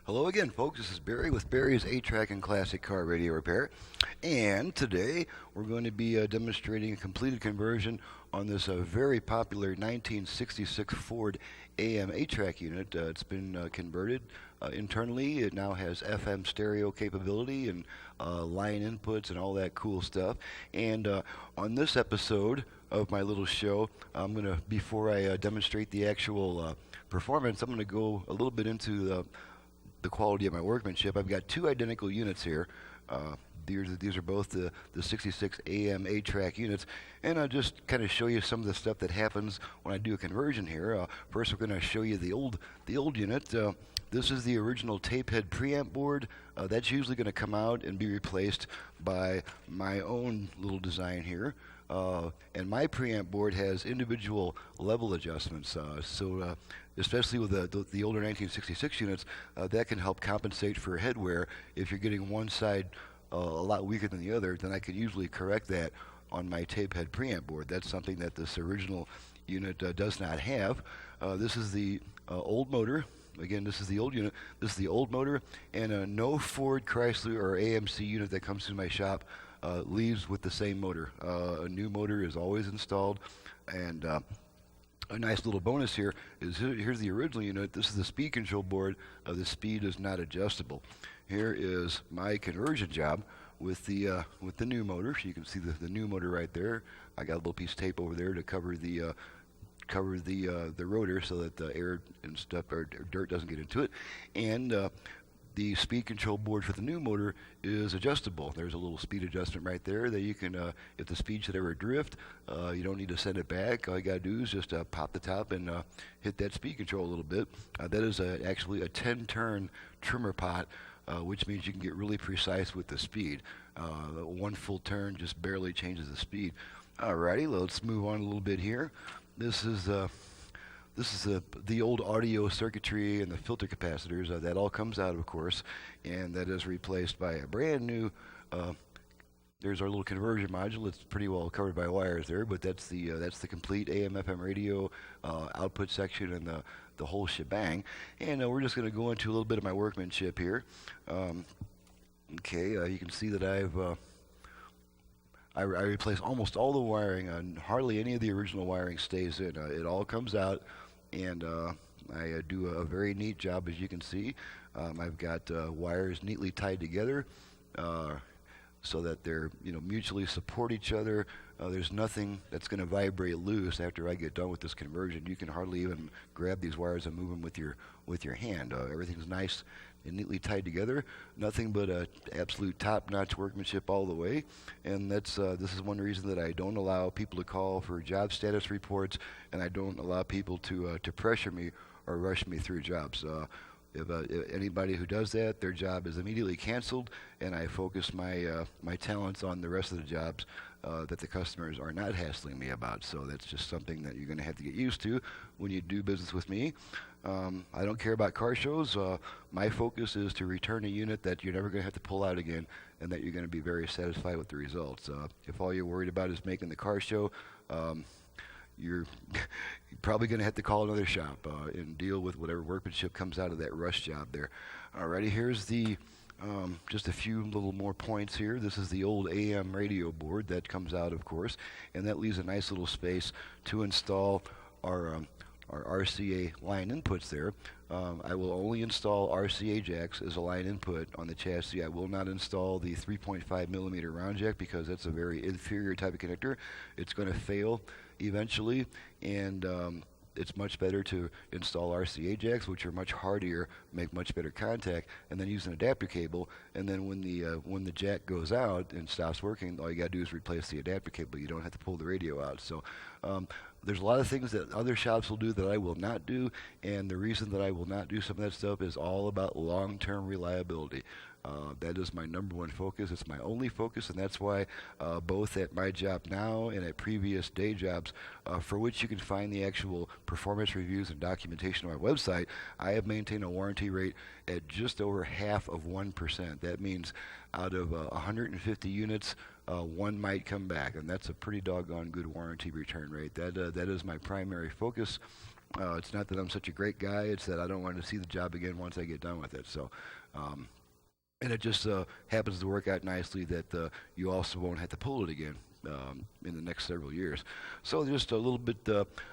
Hello again, folks. This is Barry with Barry's 8-Track and Classic Car Radio Repair. And today we're going to be demonstrating a completed conversion on this very popular 1966 Ford AM-8 track unit. It's been converted internally. It now has FM stereo capability and line inputs and all that cool stuff. And on this episode of my little show, before I demonstrate the actual performance, I'm going to go a little bit into the quality of my workmanship. I've got two identical units here. These are both the 66 AM-8 track units, and I'll just kind of show you some of the stuff that happens when I do a conversion here. First, we're going to show you the old unit. This is the original tape head preamp board. That's usually going to come out and be replaced by my own little design here. And my preamp board has individual level adjustments, especially with the older 1966 units, that can help compensate for head wear. If you're getting one side a lot weaker than the other, then I can usually correct that on my tape head preamp board. That's something that this original unit does not have. This is the old motor. Again, this is the old unit. This is the old motor, and no Ford, Chrysler, or AMC unit that comes to my shop leaves with the same motor. A new motor is always installed, and a nice little bonus here is here's the original unit. This is the speed control board. The speed is not adjustable. Here is my conversion job with the new motor. So you can see the new motor right there. I got a little piece of tape over there to cover the rotor so that the air and stuff or dirt doesn't get into it. And the speed control board for the new motor is adjustable. There's a little speed adjustment right there that you can, if the speed should ever drift, you don't need to send it back. All you gotta do is just pop the top and hit that speed control a little bit. That is actually a 10-turn trimmer pot, which means you can get really precise with the speed. One full turn just barely changes the speed. Alrighty, let's move on a little bit here. This is the old audio circuitry and the filter capacitors. That all comes out, of course, and that is replaced by a brand new. There's our little conversion module. It's pretty well covered by wires there, but that's the complete AM/FM radio output section and the whole shebang. And we're just going to go into a little bit of my workmanship here. You can see that I replace almost all the wiring, and hardly any of the original wiring stays in. It all comes out, and I do a very neat job, as you can see. I've got wires neatly tied together so that they're mutually support each other. There's nothing that's going to vibrate loose after I get done with this conversion. You can hardly even grab these wires and move them with your hand. Everything's nice and neatly tied together. Nothing but absolute top-notch workmanship all the way. And this is one reason that I don't allow people to call for job status reports, and I don't allow people to pressure me or rush me through jobs. If anybody who does that, their job is immediately canceled, and I focus my talents on the rest of the jobs that the customers are not hassling me about. So that's just something that you're going to have to get used to when you do business with me. I don't care about car shows. My focus is to return a unit that you're never going to have to pull out again, and that you're going to be very satisfied with the results. If all you're worried about is making the car show, you're probably going to have to call another shop and deal with whatever workmanship comes out of that rush job there. Alrighty, here's just a few little more points here. This is the old AM radio board that comes out, of course, and that leaves a nice little space to install our RCA line inputs there. I will only install RCA jacks as a line input on the chassis. I will not install the 3.5 millimeter round jack because that's a very inferior type of connector. It's going to fail eventually, and it's much better to install RCA jacks, which are much hardier, make much better contact, and then use an adapter cable. And then when the jack goes out and stops working, all you got to do is replace the adapter cable. You don't have to pull the radio out. So there's a lot of things that other shops will do that I will not do, and the reason that I will not do some of that stuff is all about long-term reliability. That is my number one focus. It's my only focus, and that's why both at my job now and at previous day jobs, for which you can find the actual performance reviews and documentation on my website, I have maintained a warranty rate at just over 0.5%. That means out of 150 units, one might come back, and that's a pretty doggone good warranty return rate. That is my primary focus. It's not that I'm such a great guy; it's that I don't want to see the job again once I get done with it. So, um, and it just happens to work out nicely that you also won't have to pull it again in the next several years. So just a little bit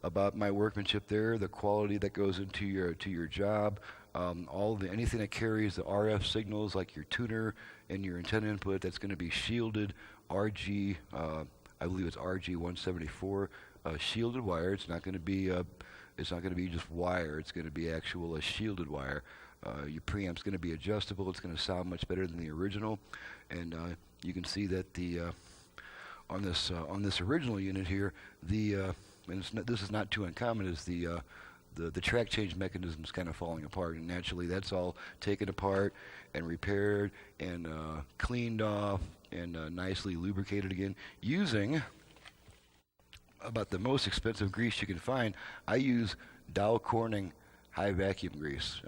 about my workmanship there, the quality that goes into your job, all the anything that carries the RF signals like your tuner and your antenna input, that's going to be shielded RG. I believe it's RG 174 shielded wire. It's not going to be just wire. It's going to be actual shielded wire. Your preamp's going to be adjustable. It's going to sound much better than the original, and you can see that the on this original unit here, this is not too uncommon, is the track change mechanism is kind of falling apart, and naturally that's all taken apart and repaired and cleaned off and nicely lubricated again using about the most expensive grease you can find. I use Dow Corning high vacuum grease.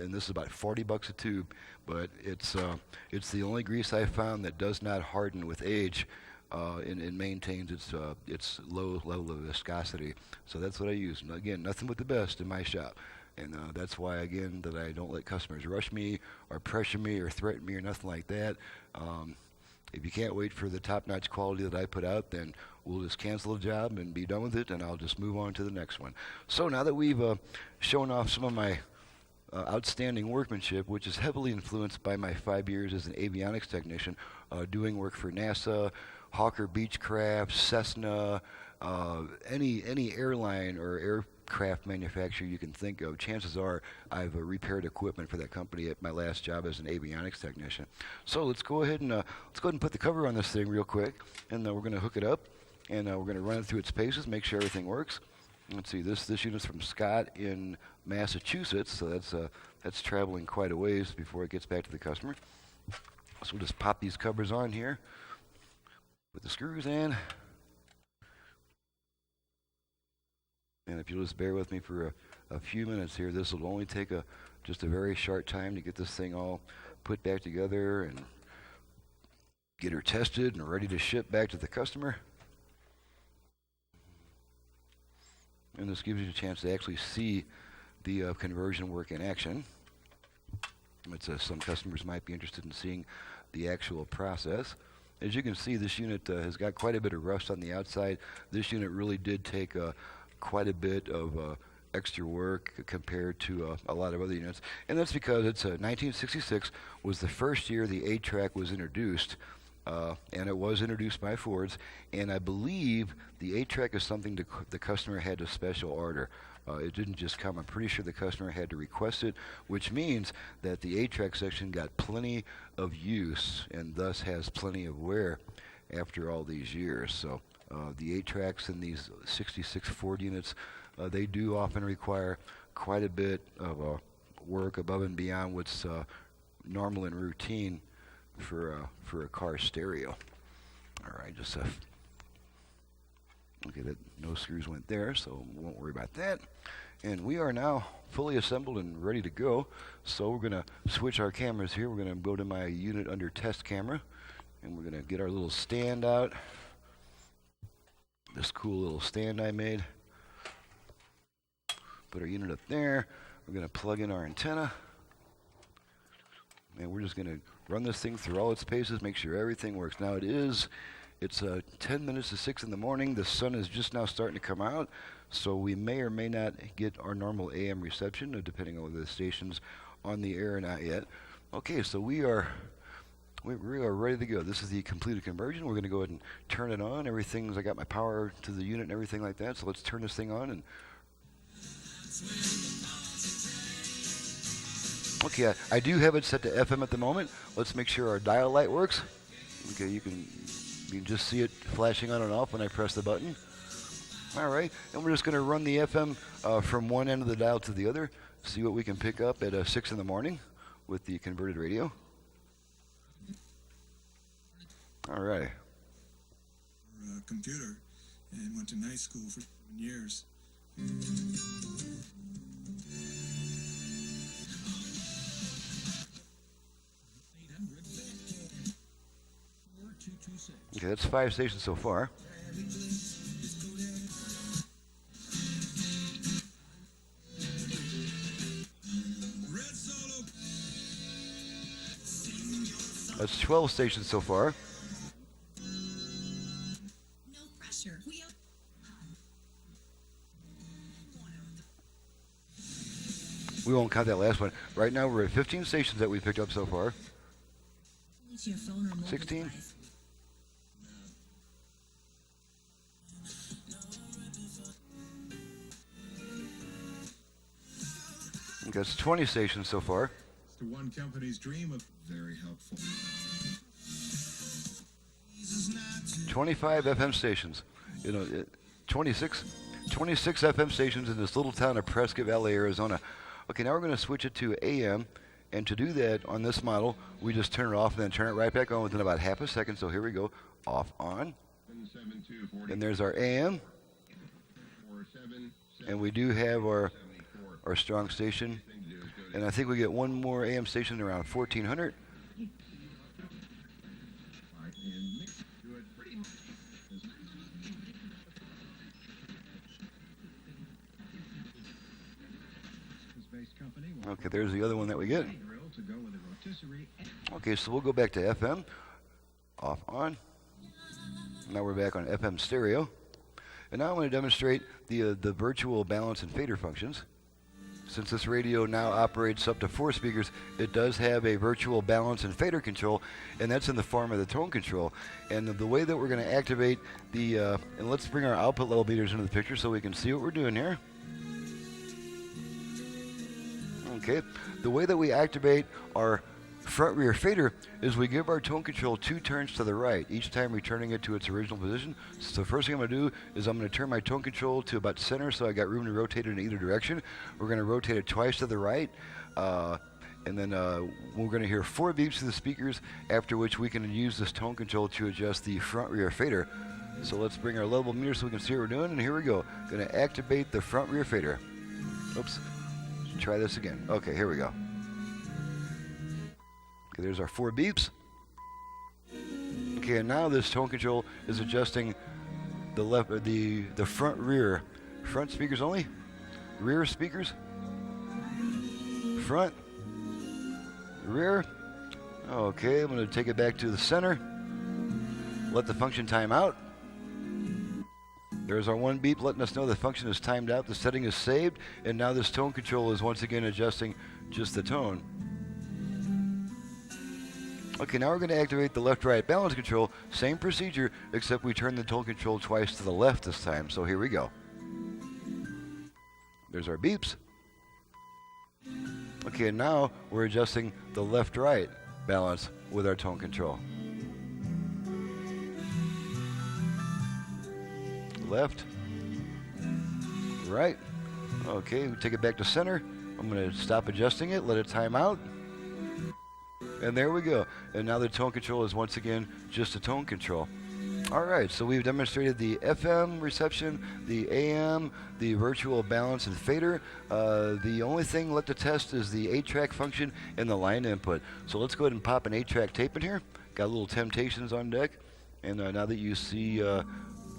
And this is about 40 bucks a tube, but it's the only grease I've found that does not harden with age, and maintains its low level of viscosity. So that's what I use. And again, nothing but the best in my shop, and that's why again that I don't let customers rush me or pressure me or threaten me or nothing like that. If you can't wait for the top-notch quality that I put out, then we'll just cancel the job and be done with it, and I'll just move on to the next one. So now that we've shown off some of my outstanding workmanship, which is heavily influenced by my 5 years as an avionics technician, doing work for NASA, Hawker Beechcraft, Cessna, any airline or aircraft manufacturer you can think of. Chances are I've repaired equipment for that company at my last job as an avionics technician. So let's go ahead and put the cover on this thing real quick, and we're going to hook it up, and we're going to run it through its paces, make sure everything works. Let's see, this unit's from Scott in Massachusetts, so that's traveling quite a ways before it gets back to the customer. So we'll just pop these covers on here, put the screws in, and if you'll just bear with me for a few minutes here, this will only take just a very short time to get this thing all put back together and get her tested and ready to ship back to the customer. And this gives you a chance to actually see the conversion work in action. Some customers might be interested in seeing the actual process. As you can see, this unit has got quite a bit of rust on the outside. This unit really did take quite a bit of extra work compared to a lot of other units. And that's because 1966 was the first year the 8-track was introduced. And it was introduced by Fords, and I believe the 8-track is something the customer had to special order. It didn't just come. I'm pretty sure the customer had to request it, which means that the 8-track section got plenty of use and thus has plenty of wear after all these years. So the 8-tracks in these 66 Ford units, they do often require quite a bit of work above and beyond what's normal and routine for a car stereo. All right, just okay, that no screws went there, so we won't worry about that. And we are now fully assembled and ready to go. So we're gonna switch our cameras here. We're gonna go to my unit under test camera, and we're gonna get our little stand out. This cool little stand I made. Put our unit up there. We're gonna plug in our antenna, and we're just gonna run this thing through all its paces, make sure everything works. Now it's 10 minutes to 6 in the morning. The sun is just now starting to come out, so we may or may not get our normal AM reception, depending on whether the station's on the air or not yet. Okay, so we are ready to go. This is the completed conversion. We're going to go ahead and turn it on. I got my power to the unit and everything like that, so let's turn this thing on. And okay, I do have it set to FM at the moment. Let's make sure our dial light works. Okay, you can just see it flashing on and off when I press the button. All right, and we're just going to run the FM from one end of the dial to the other, see what we can pick up at 6 in the morning with the converted radio. All right. Computer and went to night school for 7 years. Okay, that's 5 stations so far. That's 12 stations so far. No pressure. We won't count that last one. Right now we're at 15 stations that we picked up so far. It's your phone or mobile 16. device. I think that's 20 stations so far. The one company's dream of very helpful. 25 FM stations. 26 FM stations in this little town of Prescott Valley, Arizona. Okay, now we're going to switch it to AM. And to do that on this model, we just turn it off and then turn it right back on within about half a second. So here we go. Off, on. And there's our AM. And we do have our strong station. And I think we get one more AM station around 1400. Okay, there's the other one that we get. Okay, so we'll go back to FM. Off, on. Now we're back on FM stereo. And now I'm going to demonstrate the virtual balance and fader functions. Since this radio now operates up to 4 speakers, it does have a virtual balance and fader control, and that's in the form of the tone control. And the way that we're going to activate and let's bring our output level meters into the picture so we can see what we're doing here. Okay, the way that we activate our front rear fader is we give our tone control 2 turns to the right, each time returning it to its original position. So the first thing I'm going to do is I'm going to turn my tone control to about center so I got room to rotate it in either direction. We're going to rotate it twice to the right, and then we're going to hear 4 beeps through the speakers, after which we can use this tone control to adjust the front rear fader. So let's bring our level meter so we can see what we're doing, and here we go. Going to activate the front rear fader. Oops. Try this again. Okay, here we go. Okay, there's our 4 beeps. Okay, and now this tone control is adjusting the front speakers only, rear speakers, front, rear. Okay, I'm going to take it back to the center. Let the function time out. There's our 1 beep letting us know the function is timed out, the setting is saved, and now this tone control is once again adjusting just the tone. Okay, now we're going to activate the left-right balance control. Same procedure, except we turn the tone control twice to the left this time. So here we go. There's our beeps. Okay, and now we're adjusting the left-right balance with our tone control. Left, right. Okay, we take it back to center. I'm going to stop adjusting it, let it time out. And there we go. And now the tone control is once again just a tone control. All right, so we've demonstrated the FM reception, the AM, the virtual balance and fader. The only thing left to test is the 8-track function and the line input. So let's go ahead and pop an 8-track tape in here. Got a little Temptations on deck. And now that you see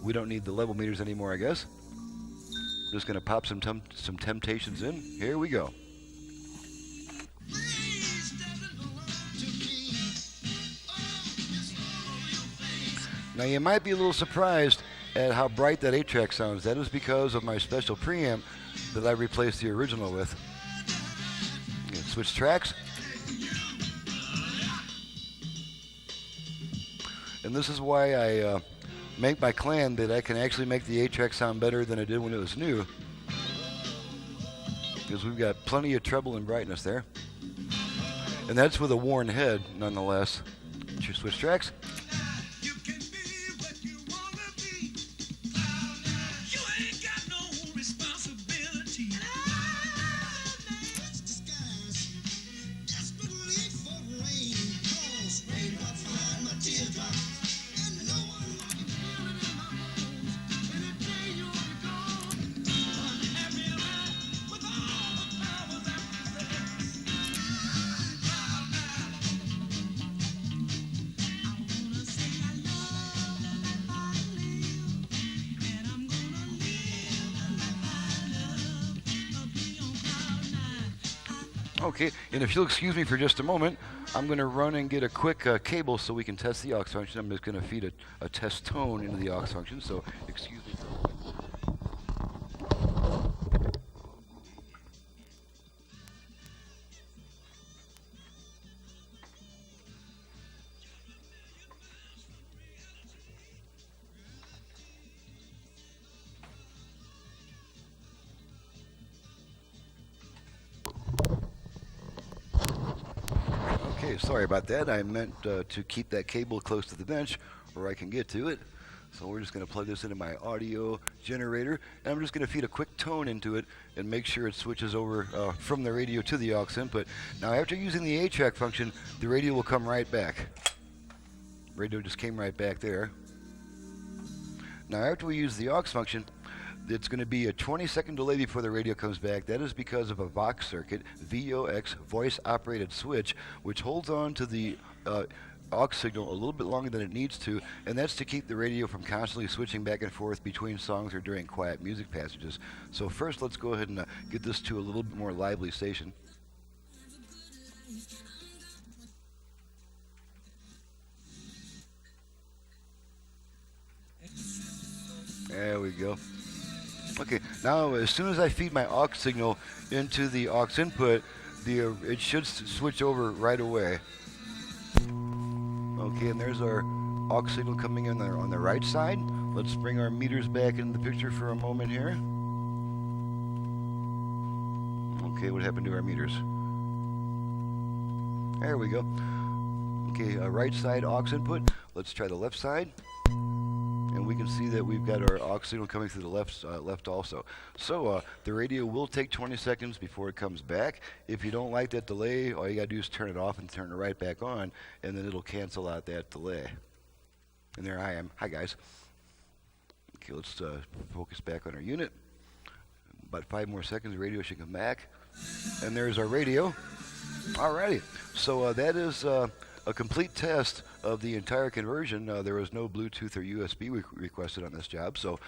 we don't need the level meters anymore, I guess. I'm just going to pop some Temptations in. Here we go. Now you might be a little surprised at how bright that 8-track sounds. That is because of my special preamp that I replaced the original with. Switch tracks. And this is why I make my claim that I can actually make the 8-track sound better than I did when it was new. Because we've got plenty of treble and brightness there. And that's with a worn head, nonetheless. Switch tracks. Okay, and if you'll excuse me for just a moment, I'm going to run and get a quick cable so we can test the aux function. I'm just going to feed a test tone into the aux function, so excuse me for a moment. Okay, sorry about that. I meant to keep that cable close to the bench where I can get to it. So we're just going to plug this into my audio generator, and I'm just going to feed a quick tone into it and make sure it switches over from the radio to the aux input. Now, after using the 8-track function, the radio will come right back. Radio just came right back there. Now, after we use the aux function, it's going to be a 20-second delay before the radio comes back. That is because of a VOX circuit, VOX, voice-operated switch, which holds on to the aux signal a little bit longer than it needs to, and that's to keep the radio from constantly switching back and forth between songs or during quiet music passages. So first, let's go ahead and get this to a little bit more lively station. There we go. Okay, now as soon as I feed my aux signal into the aux input, it should switch over right away. Okay, and there's our aux signal coming in there on the right side. Let's bring our meters back into the picture for a moment here. Okay, what happened to our meters? There we go. Okay, right side aux input. Let's try the left side. And we can see that we've got our aux signal coming through the left also. So the radio will take 20 seconds before it comes back. If you don't like that delay, all you got to do is turn it off and turn it right back on, and then it'll cancel out that delay. And there I am. Hi, guys. Okay, let's focus back on our unit. About 5 more seconds, the radio should come back. And there's our radio. Alrighty. So that is a complete test of the entire conversion. There was no Bluetooth or USB requested on this job, so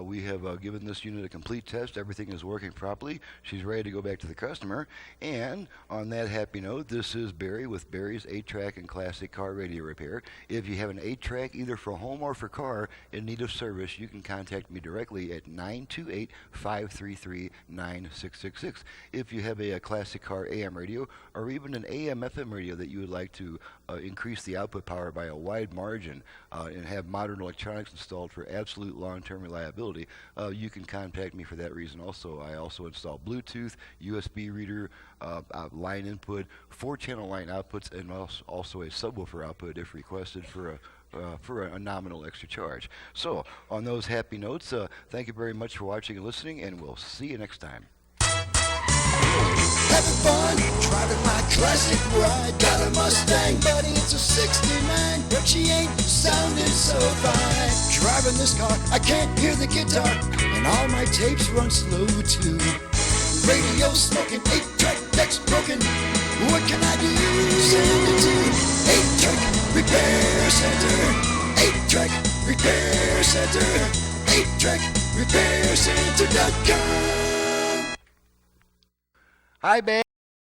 we have given this unit a complete test. Everything is working properly. She's ready to go back to the customer. And on that happy note, this is Barry with Barry's 8-track and classic car radio repair. If you have an 8-track either for home or for car in need of service, you can contact me directly at 928-533-9666. If you have a classic car AM radio or even an AM-FM radio that you would like to increase the output power by a wide margin and have modern electronics installed for absolute long-term reliability, you can contact me for that reason also. I also install Bluetooth, USB reader, line input, 4-channel line outputs, and also a subwoofer output if requested for a nominal extra charge. So, on those happy notes, thank you very much for watching and listening, and we'll see you next time. Having fun, driving my classic ride. Got a Mustang, buddy, it's a 69, but she ain't sounding so fine. Driving this car, I can't hear the guitar, and all my tapes run slow too. Radio smoking, 8-track deck's broken. What can I do? Send it to 8-track repair center. 8-track repair center. 8-track repair center.com. Hi, babe.